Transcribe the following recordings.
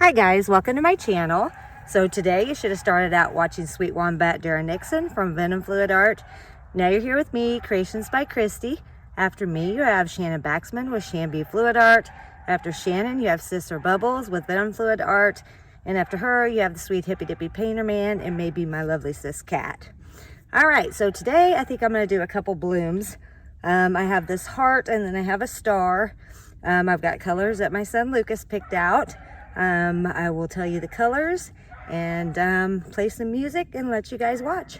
Hi guys, welcome to my channel. So today you should have started out watching Sweet Wombat Darren Nixon from Venom Fluid Art. Now you're here with me, Creations by Christy. After me you have Shannon Baxman with ShanB Fluid Art. After Shannon you have Sister Bubbles with Venom Fluid Art. And after her you have the sweet Hippy Dippy Painterman and maybe my lovely sis Cat. Alright, so today I think I'm going to do a couple blooms. I have this heart and then I have a star. I've got colors that my son Lucas picked out. I will tell you the colors and play some music and let you guys watch.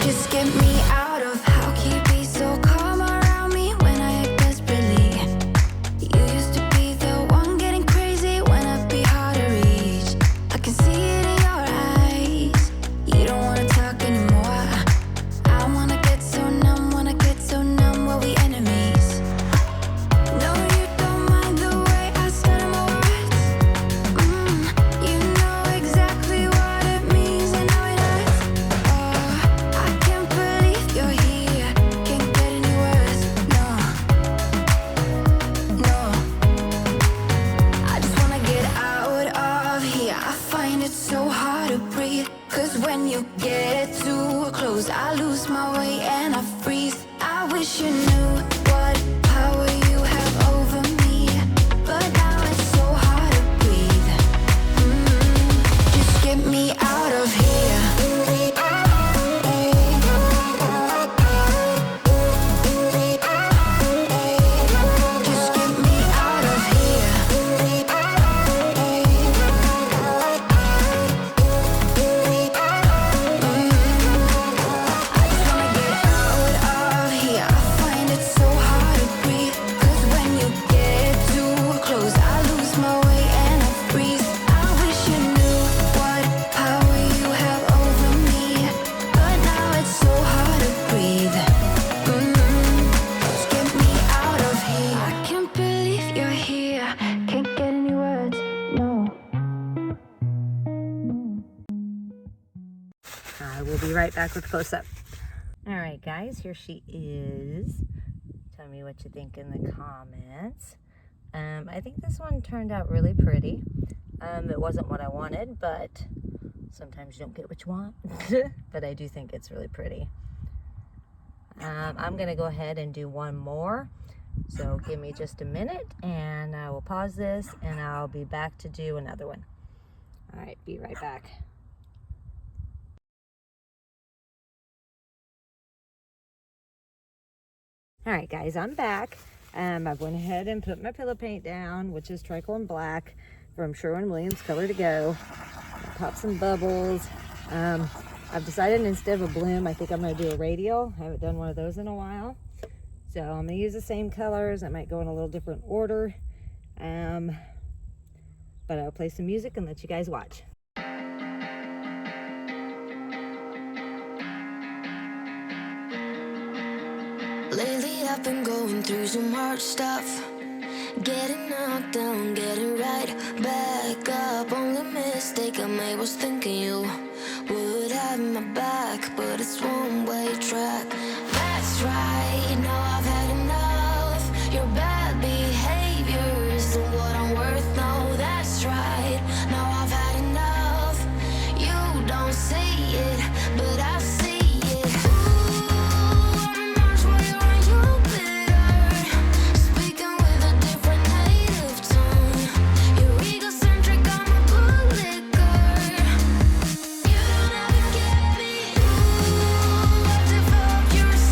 Just get me out of, how can you be so calm around me? knew what power you have over me, but now it's so hard to breathe. Just get me out of here. I will be right back with close-up. All right, guys, here she is. Tell me what you think in the comments. I think this one turned out really pretty. It wasn't what I wanted, but sometimes you don't get what you want. But I do think it's really pretty. I'm gonna go ahead and do one more. So give me just a minute and I will pause this and I'll be back to do another one. All right, be right back. All right, guys, I'm back. I went ahead and put my pillow paint down, which is tricorn black from Sherwin-Williams Color to Go. Pop some bubbles. I've decided instead of a bloom, I think I'm going to do a radial. I haven't done one of those in a while. So I'm going to use the same colors. I might go in a little different order. But I'll play some music and let you guys watch. Lately I've been going through some hard stuff. Getting knocked down, getting right back up. Only mistake I made was thinking you would have my back, but it's one-way track. That's right, now I've had enough. Your bad behavior isn't what I'm worth, no, that's right. Now I've had enough. You don't see it, but I see it. Yourself.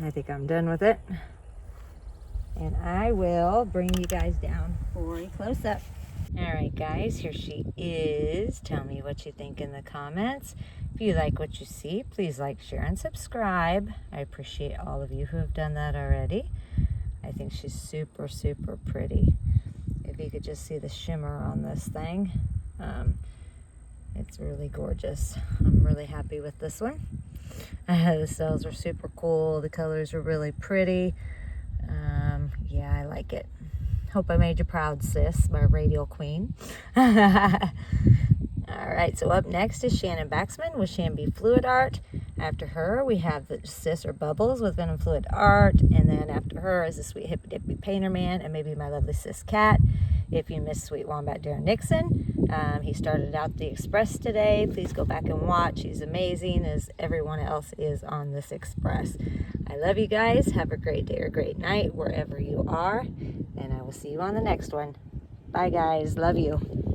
I think I'm done with it. And I will bring you guys down for a close-up. All right, guys, here she is. Tell me what you think in the comments. If you like what you see, please like, share, and subscribe. I appreciate all of you who have done that already. I think she's super, super pretty. If you could just see the shimmer on this thing, it's really gorgeous. I'm really happy with this one. The cells are super cool. The colors are really pretty. Yeah, I like it. Hope I made you proud, sis, my radial queen. All right, so up next is Shannon Baxman with ShanB Fluid Art. After her, we have the sis or Bubbles with Venom Fluid Art. And then after her is the sweet Hippy Dippy Painterman and maybe my lovely sis Cat. If you missed Sweet Wombat Darren Nixon, he started out the Express today. Please go back and watch. He's amazing, as everyone else is on this Express. I love you guys. Have a great day or great night wherever you are. And I will see you on the next one. Bye, guys. Love you.